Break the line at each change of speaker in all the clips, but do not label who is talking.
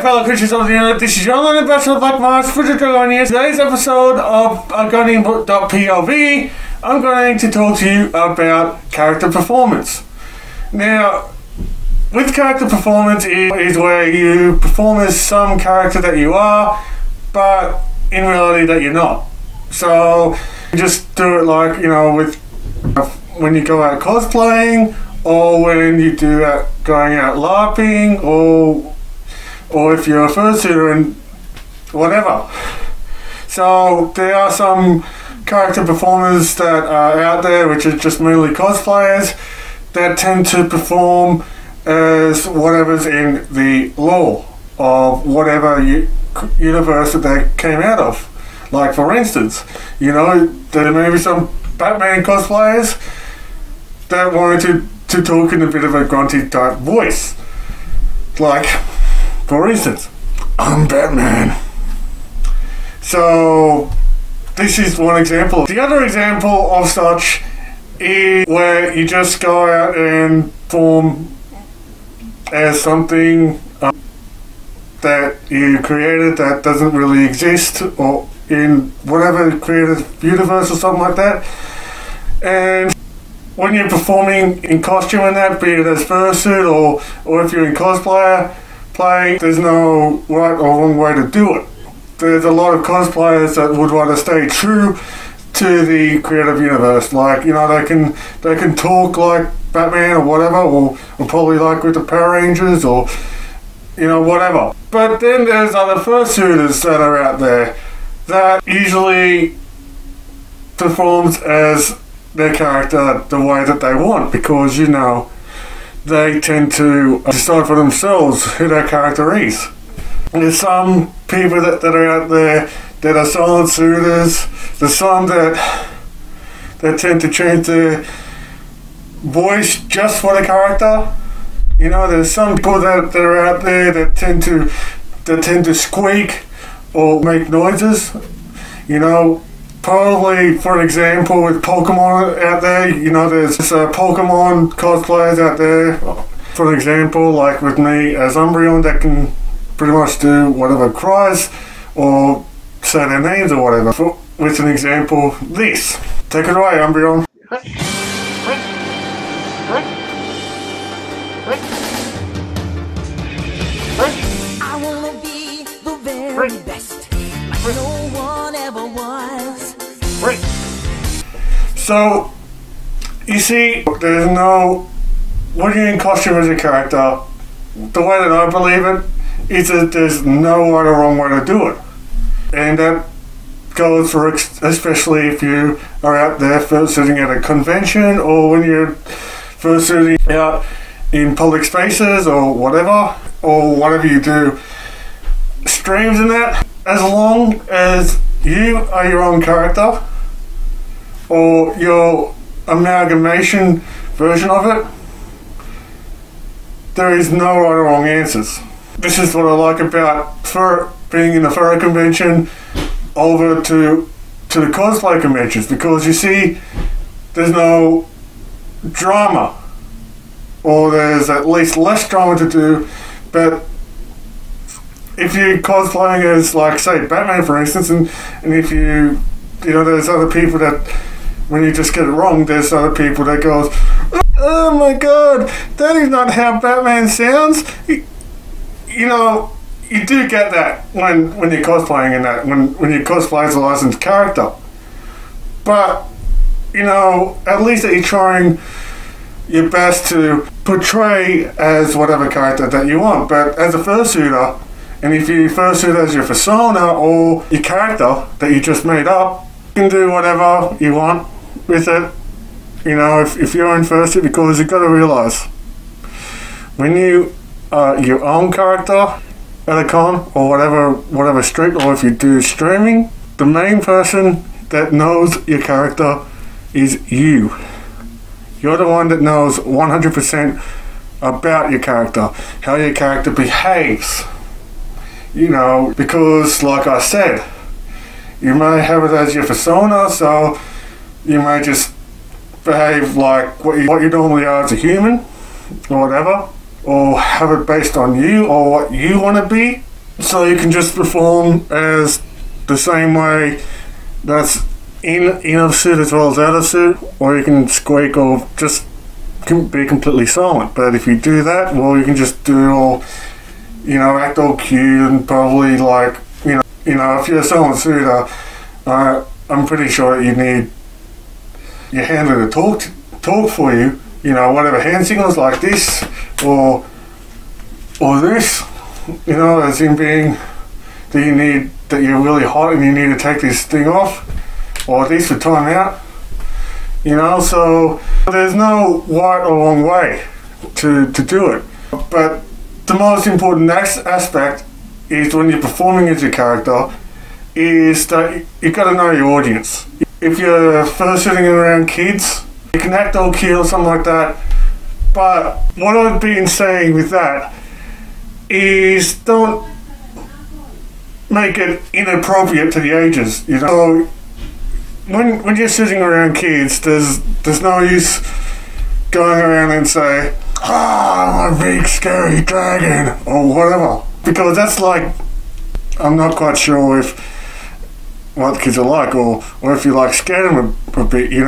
fellow creatures of the internet, this is your online ambassador Black Mars for the Dragonians. Today's episode of Guardian.pov, I'm going to talk to you about character performance. Now, with character performance is where you perform as some character that you are, but in reality that you're not. So, you just do it like, you know, with when you go out cosplaying, or when you do going out LARPing, or if you're a fursuiter and whatever. So there are some character performers that are out there which are just mainly cosplayers that tend to perform as whatever's in the lore of whatever universe that they came out of. Like for instance, you know, there may be some Batman cosplayers that wanted to talk in a bit of a grunty type voice. Like, for instance, I'm Batman. So, this is one example. The other example of such is where you just go out and form as something that you created that doesn't really exist, or in whatever creative universe or something like that. And when you're performing in costume and that, be it as fursuit or if you're in cosplayer play, there's no right or wrong way to do it. There's a lot of cosplayers that would want to stay true to the creative universe. Like, you know, they can talk like Batman or whatever, or probably like with the Power Rangers, or, you know, whatever. But then there's other fursuiters that are out there that usually performs as their character the way that they want, because, you know, they tend to decide for themselves who their character is. And there's some people that are out there that are silent suitors. There's some that tend to change their voice just for the character. You know, there's some people that are out there that tend to squeak or make noises. You know, probably, for an example, with Pokemon out there, you know, there's Pokemon cosplayers out there, for an example, like with me as Umbreon, that can pretty much do whatever cries, or say their names or whatever. With an example, this. Take it away, Umbreon.
I wanna be the very best, like no one ever was.
So, you see, there's no, when you're in costume as a character, the way that I believe it is that there's no right or wrong way to do it. And that goes for, especially if you are out there fursuiting at a convention, or when you're fursuiting out in public spaces, or whatever you do, streams and that, as long as you are your own character, or your amalgamation version of it, there is no right or wrong answers. This is what I like about being in the furry convention over to the cosplay conventions, because you see, there's no drama, or there's at least less drama to do. But if you're cosplaying as, like, say, Batman, for instance, and if you know, there's other people that, when you just get it wrong, there's other people that goes, oh my god, that is not how Batman sounds. You know, you do get that when you're cosplaying, and that when you cosplay as a licensed character. But, you know, at least that you're trying your best to portray as whatever character that you want. But as a fursuiter, and if you fursuit as your persona or your character that you just made up, you can do whatever you want with it. You know, if you're in fursuit, because you've got to realise, when you are your own character at a con, or whatever street, or if you do streaming, the main person that knows your character is you. You're the one that knows 100% about your character, how your character behaves. You know, because, like I said, you may have it as your persona, so you may just behave like what you normally are as a human, or whatever, or have it based on you or what you want to be. So you can just perform as the same way that's in a suit as well as out of suit, or you can squeak or just be completely silent. But if you do that, well, you can just do all, act all cute and probably like, if you're a silent suitor, I'm pretty sure that you need your handler to talk for you, whatever hand signals like this or this, as in being that you're really hot and you need to take this thing off, or this for time out, so there's no right or wrong way to do it. But the most important aspect is when you're performing as your character is that you've got to know your audience. If you're first sitting around kids, you can act all cute or something like that, but what I've been saying with that is don't make it inappropriate to the ages, So when you're sitting around kids, there's no use going around and say, I'm a big scary dragon or whatever, because that's like, I'm not quite sure what kids are like, or if you like scare them a bit, you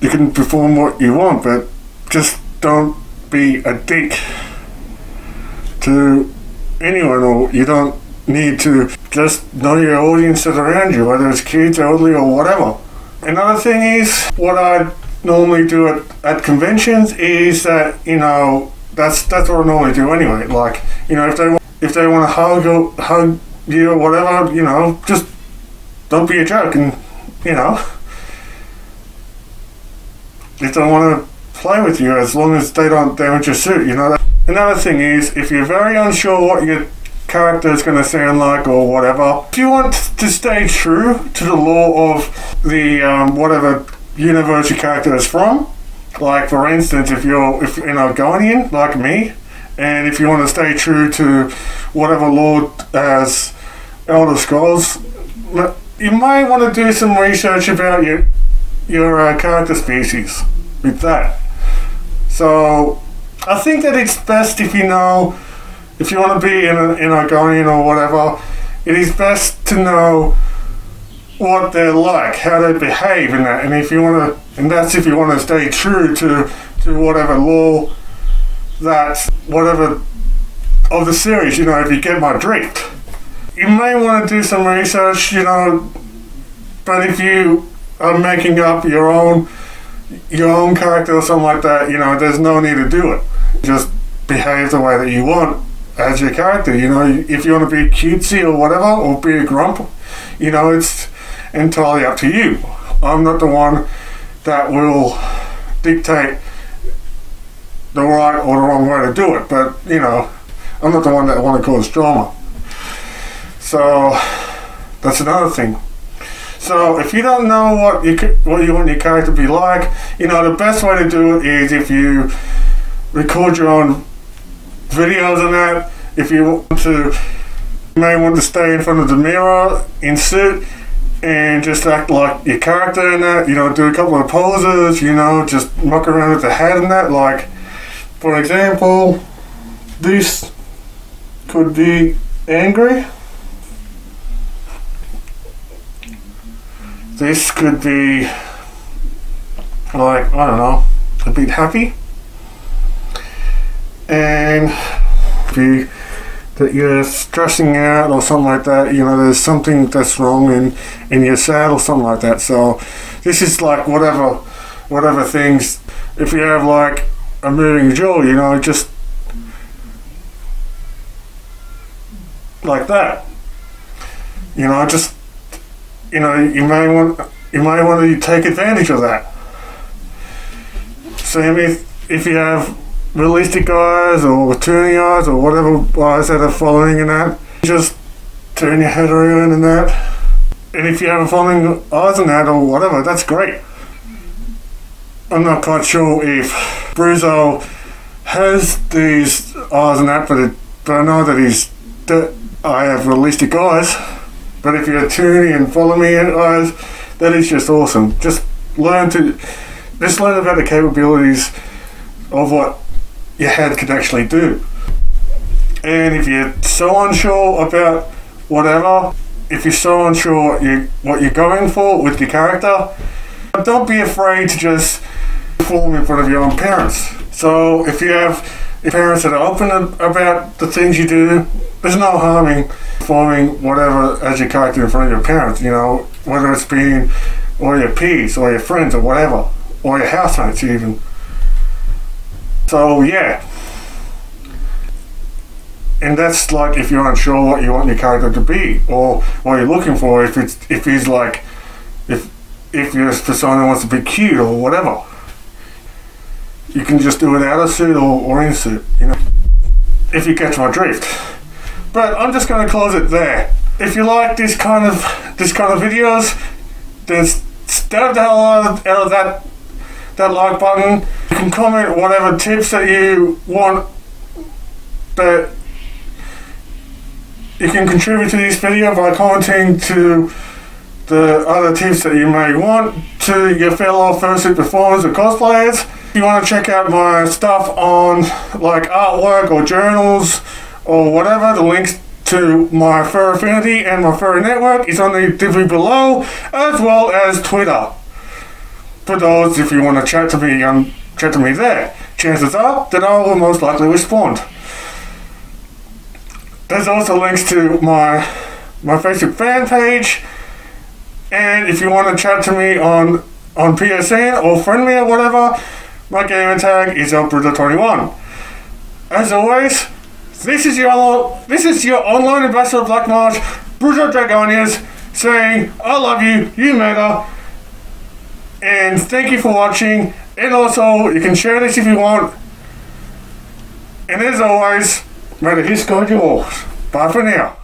can perform what you want, but just don't be a dick to anyone, or you don't need to. Just know your audience that's around you, whether it's kids, elderly, or whatever. Another thing is, what I normally do at conventions is that, that's what I normally do anyway. Like, if they want to hug you or whatever, just don't be a joke, and if they want to play with you, as long as they don't damage your suit, Another thing is, if you're very unsure what your character is going to sound like or whatever, if you want to stay true to the law of the whatever universe your character is from, like for instance, if you're an Argonian like me, and if you want to stay true to whatever lore as Elder Scrolls, you may want to do some research about your character species with that. So I think that it's best if you want to be in Argonian or whatever, it is best to know what they're like, how they behave in that, and if you want to stay true to whatever lore whatever of the series, if you get my drift. You may want to do some research, but if you are making up your own character or something like that, there's no need to do it. Just behave the way that you want as your character, if you want to be cutesy or whatever, or be a grump, it's entirely up to you. I'm not the one that will dictate the right or the wrong way to do it, but I'm not the one that want to cause drama. So that's another thing. So if you don't know what you want your character to be like, the best way to do it is if you record your own videos on that. If you may want to stay in front of the mirror in suit and just act like your character in that, do a couple of poses, just muck around with the head and that. Like, for example, this could be angry. This could be like, I don't know, a bit happy. And that you're stressing out or something like that, there's something that's wrong and you're sad or something like that. So this is like whatever things, if you have like a moving jaw, just like that, just, you may want to take advantage of that. Same if you have realistic eyes or turning eyes or whatever eyes that are following in that, just turn your head around in that. And if you have following eyes in that or whatever, that's great. I'm not quite sure if Bruzo has these eyes in that, but I know that I have realistic eyes. But if you're tuning and follow me eyes, that is just awesome. Just learn about the capabilities of what your head can actually do. And if you're so unsure about whatever, if you're so unsure what you're going for with your character, don't be afraid to just perform in front of your own parents. So if you have parents that are open about the things you do, there's no harm in performing whatever as your character in front of your parents, you know, whether it's being or your peers or your friends or whatever, or your housemates even. So yeah. And that's like if you're unsure what you want your character to be or what you're looking for, if your persona wants to be cute or whatever. You can just do it out of suit or in suit, you know, if you catch my drift. But I'm just going to close it there. If you like this kind of videos, then stab the hell out of that like button. You can comment whatever tips that you want that you can contribute to this video by commenting to the other tips that you may want to your fellow fursuit performers or cosplayers. If you want to check out my stuff on like artwork or journals or whatever, the links to my Fur Affinity and my Furry Network is on the div below, as well as Twitter. For those, if you want to chat to me there, chances are that I will most likely respond. There's also links to my Facebook fan page, and if you want to chat to me on PSN or friend me or whatever, my gamer tag is Bruiser21. As always, this is your online ambassador of Black March, Bruiser Dragonias, saying I love you, you matter, and thank you for watching. And also, you can share this if you want. And as always, may the Hiss guide you all. Bye for now.